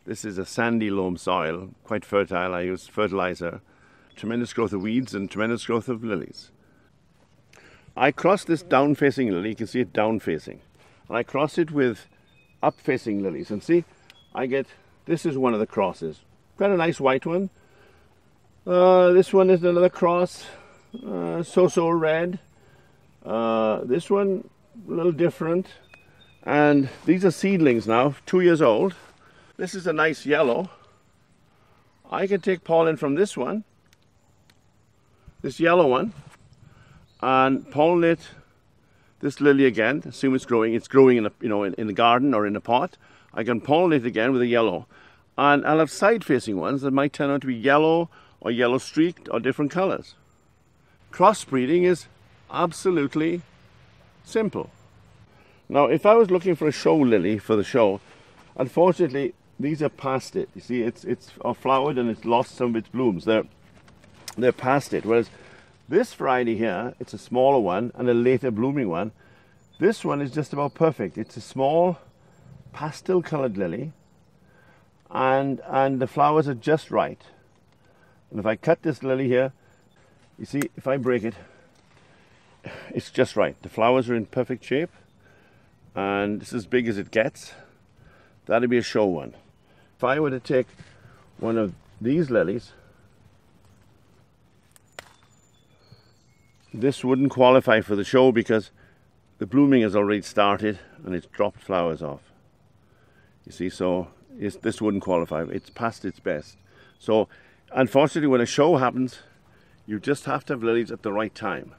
This is a sandy loam soil, quite fertile. I use fertilizer. Tremendous growth of weeds and tremendous growth of lilies. I cross this down-facing lily, you can see it down-facing. And I cross it with up-facing lilies. And see, I get, this is one of the crosses. Got a nice white one. This one is another cross, so-so red. This one, a little different. And these are seedlings now, 2 years old. This is a nice yellow. I can take pollen from this one, this yellow one, and pollinate this lily again. Assume it's growing. It's growing in a, in the garden or in a pot. I can pollinate again with a yellow, and I'll have side-facing ones that might turn out to be yellow or yellow streaked or different colors. Crossbreeding is absolutely simple. Now, if I was looking for a show lily for the show, unfortunately, these are past it. You see, it's flowered and it's lost some of its blooms. They're past it. Whereas this variety here, it's a smaller one and a later blooming one. This one is just about perfect. It's a small pastel colored lily, and the flowers are just right. And if I cut this lily here, you see, if I break it, it's just right. The flowers are in perfect shape, and this is as big as it gets. That'd be a show one. If I were to take one of these lilies, this wouldn't qualify for the show because the blooming has already started and it's dropped flowers off. You see, so this wouldn't qualify. It's past its best. So unfortunately, when a show happens, you just have to have lilies at the right time.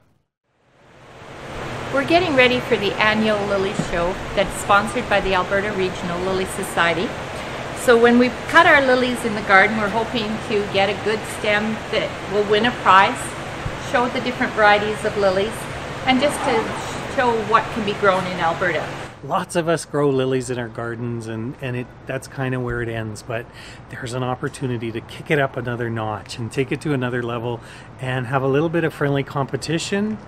We're getting ready for the annual lily show that's sponsored by the Alberta Regional Lily Society. So when we cut our lilies in the garden, we're hoping to get a good stem that will win a prize, show the different varieties of lilies, and just to show what can be grown in Alberta. Lots of us grow lilies in our gardens, and that's kind of where it ends, but there's an opportunity to kick it up another notch and take it to another level and have a little bit of friendly competition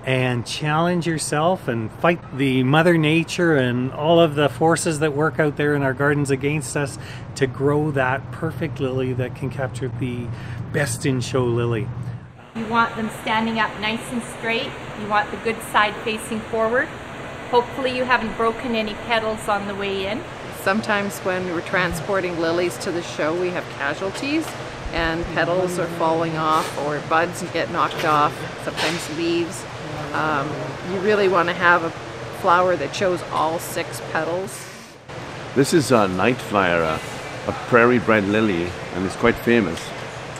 and challenge yourself and fight the Mother Nature and all of the forces that work out there in our gardens against us to grow that perfect lily that can capture the best in show lily. You want them standing up nice and straight. You want the good side facing forward. Hopefully you haven't broken any petals on the way in. Sometimes when we're transporting lilies to the show, we have casualties and petals are falling off or buds get knocked off, sometimes leaves. You really want to have a flower that shows all 6 petals. This is a night flyer, a prairie bred lily, and it's quite famous.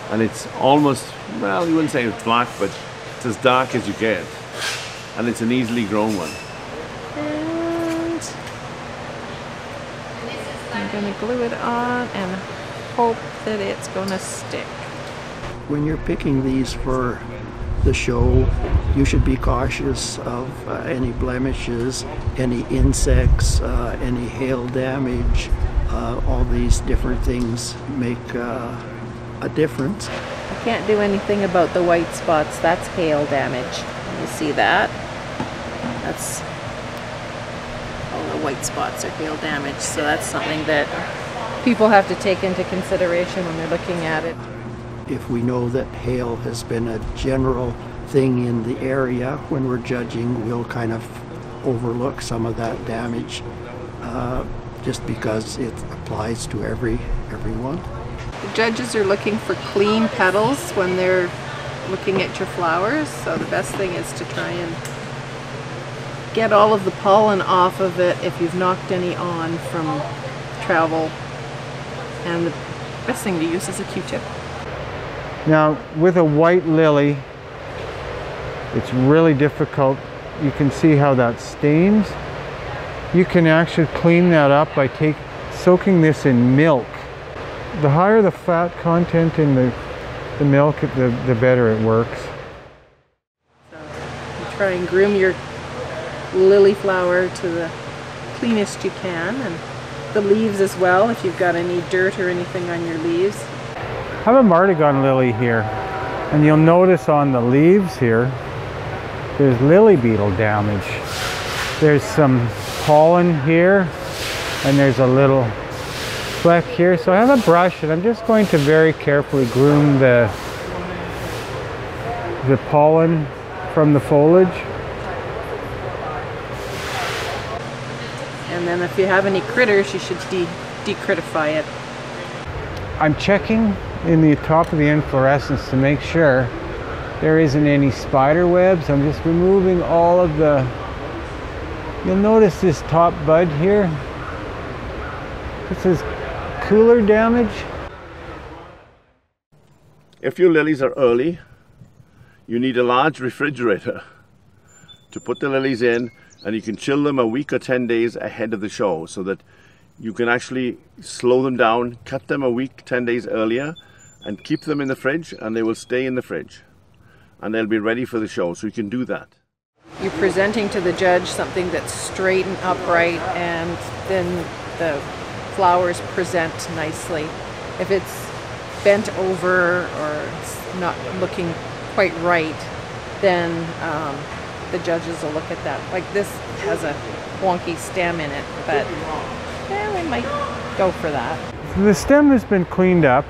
And it's almost, well, you wouldn't say it's black, but it's as dark as you get. And it's an easily grown one. And I'm going to glue it on and hope that it's going to stick. When you're picking these for the show, you should be cautious of any blemishes, any insects, any hail damage. All these different things make a difference. I can't do anything about the white spots. That's hail damage. You see that? That's all the white spots are hail damage. So that's something that people have to take into consideration when they're looking at it. If we know that hail has been a general thing in the area, when we're judging, we'll kind of overlook some of that damage just because it applies to everyone. The judges are looking for clean petals when they're looking at your flowers, so the best thing is to try and get all of the pollen off of it if you've knocked any on from travel, and the best thing to use is a Q-tip. Now, with a white lily, it's really difficult. You can see how that stains. You can actually clean that up by soaking this in milk. The higher the fat content in the milk, the better it works. So you try and groom your lily flower to the cleanest you can, and the leaves as well, if you've got any dirt or anything on your leaves. I have a Martagon lily here, and you'll notice on the leaves here, there's lily beetle damage. There's some pollen here, and there's a little fleck here. So I have a brush and I'm just going to very carefully groom the pollen from the foliage. And then if you have any critters, you should decritify it. I'm checking in the top of the inflorescence to make sure there isn't any spider webs. I'm just removing all of the, you'll notice this top bud here. This is cooler damage. If your lilies are early, you need a large refrigerator to put the lilies in, and you can chill them a week or 10 days ahead of the show so that you can actually slow them down, cut them a week, 10 days earlier, and keep them in the fridge, and they will stay in the fridge. And they'll be ready for the show, so you can do that. You're presenting to the judge something that's straight and upright, and then the flowers present nicely. If it's bent over or it's not looking quite right, then the judges will look at that. Like this has a wonky stem in it, but we might go for that. The stem has been cleaned up.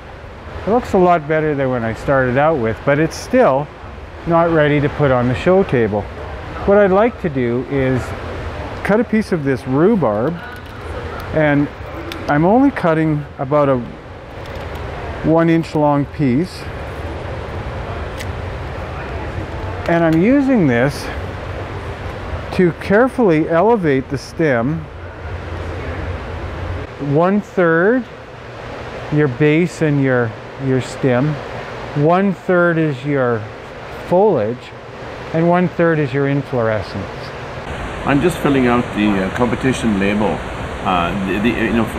It looks a lot better than when I started out with, but it's still not ready to put on the show table. What I'd like to do is cut a piece of this rhubarb, and I'm only cutting about a 1-inch long piece, and I'm using this to carefully elevate the stem 1/3 your base and your stem, 1/3 is your foliage, and 1/3 is your inflorescence. I'm just filling out the competition label.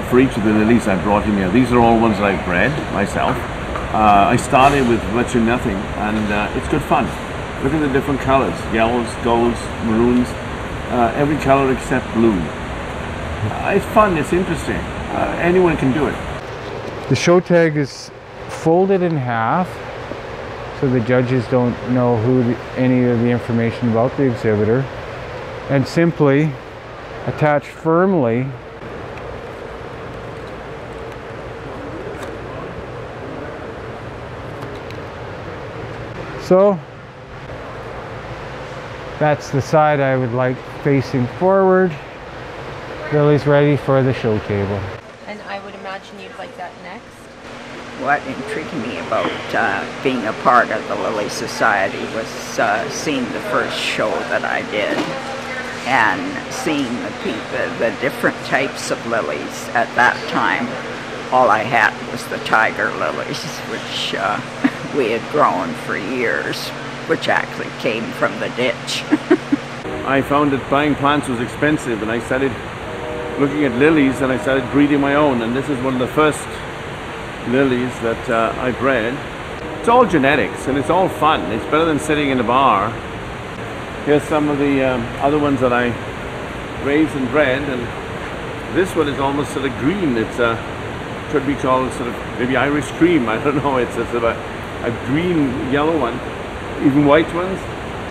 For each of the lilies I brought in here. These are all ones that I've bred myself. I started with virtually nothing, and it's good fun. Look at the different colors: yellows, golds, maroons, every color except blue. It's fun. It's interesting. Anyone can do it. The show tag is folded in half, so the judges don't know any of the information about the exhibitor, and simply attached firmly so. That's the side I would like facing forward. Lily's ready for the show table. And I would imagine you'd like that next. What intrigued me about being a part of the Lily Society was seeing the first show that I did and seeing the different types of lilies. At that time, all I had was the tiger lilies, which we had grown for years, which actually came from the ditch. I found that buying plants was expensive, and I started looking at lilies, and I started breeding my own, and this is one of the first lilies that I bred. It's all genetics, and it's all fun. It's better than sitting in a bar. Here's some of the other ones that I raised and bred, and this one is almost sort of green. It's could be called sort of maybe Irish cream. I don't know. It's a sort of a green yellow one, even white ones.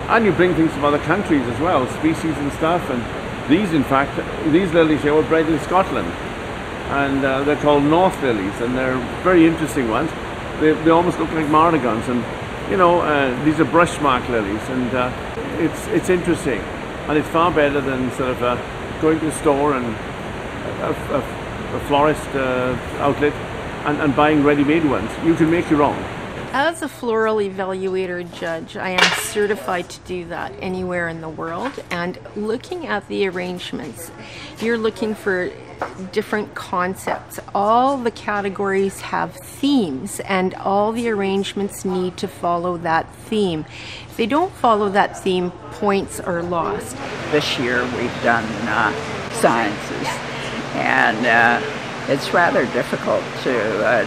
And you bring things from other countries as well, species and stuff. And these, in fact, these lilies here were bred in Scotland, and they're called North lilies, and they're very interesting ones. They almost look like mardigons, and these are brush mark lilies, and it's interesting, and it's far better than sort of going to the store and a florist outlet and buying ready-made ones. You can make your own. As a floral evaluator judge, I am certified to do that anywhere in the world. And looking at the arrangements, you're looking for different concepts. All the categories have themes, and all the arrangements need to follow that theme. If they don't follow that theme, points are lost. This year we've done sciences, and it's rather difficult to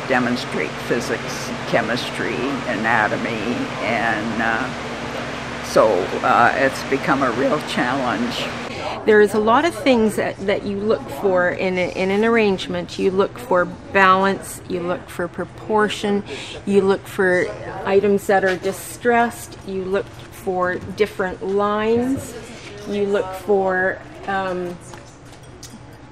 demonstrate physics, chemistry, anatomy, and so it's become a real challenge. There's a lot of things that you look for in an arrangement. You look for balance, you look for proportion, you look for items that are distressed, you look for different lines, you look for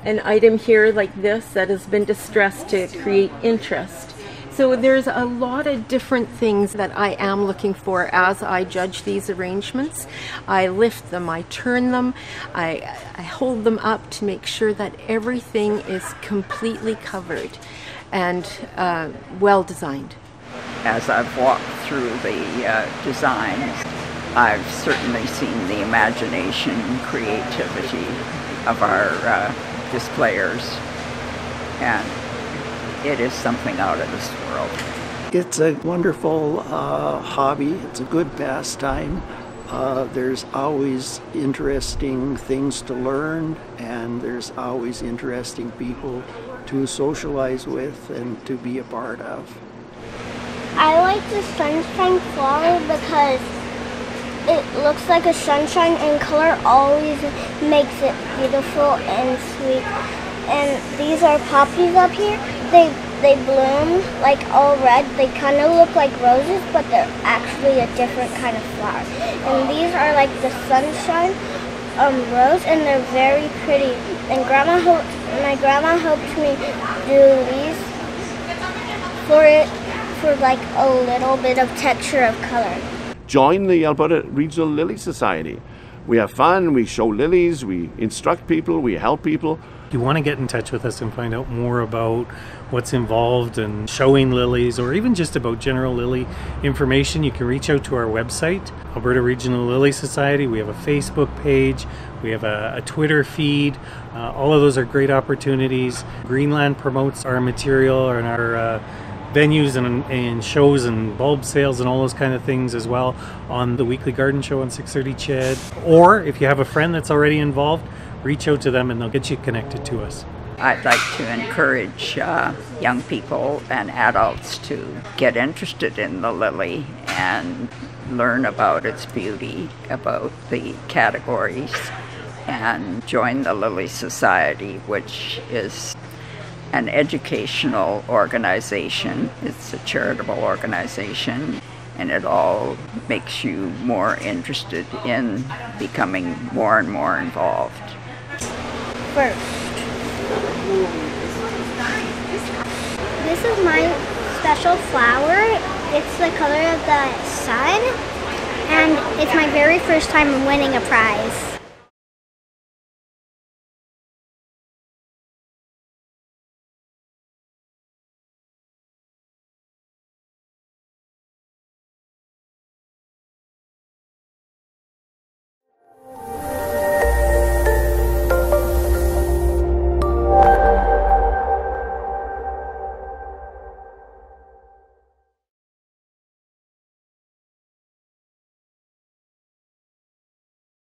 an item here like this that has been distressed to create interest. So there's a lot of different things that I am looking for as I judge these arrangements. I lift them, I turn them, I hold them up to make sure that everything is completely covered and well designed. As I've walked through the designs, I've certainly seen the imagination and creativity of our displayers, and it is something out of this world. It's a wonderful hobby. It's a good pastime. There's always interesting things to learn, and there's always interesting people to socialize with and to be a part of. I like the sunshine flower because it looks like a sunshine, and color always makes it beautiful and sweet. And these are poppies up here. They bloom like all red. They kind of look like roses, but they're actually a different kind of flower. And these are like the sunshine rose, and they're very pretty. And my grandma helped me do these for like a little bit of texture of color. Join the Alberta Regional Lily Society. We have fun, we show lilies, we instruct people, we help people. If you want to get in touch with us and find out more about what's involved in showing lilies, or even just about general lily information, you can reach out to our website, Alberta Regional Lily Society. We have a Facebook page, we have a Twitter feed. All of those are great opportunities. Greenland promotes our material and our venues and shows and bulb sales and all those kind of things as well on the weekly garden show on 6:30 CHED. Or if you have a friend that's already involved, reach out to them and they'll get you connected to us. I'd like to encourage young people and adults to get interested in the lily and learn about its beauty, about the categories, and join the Lily Society, which is an educational organization. It's a charitable organization, and it all makes you more interested in becoming more and more involved. First, this is my special flower. It's the color of the sun, and it's my very first time winning a prize.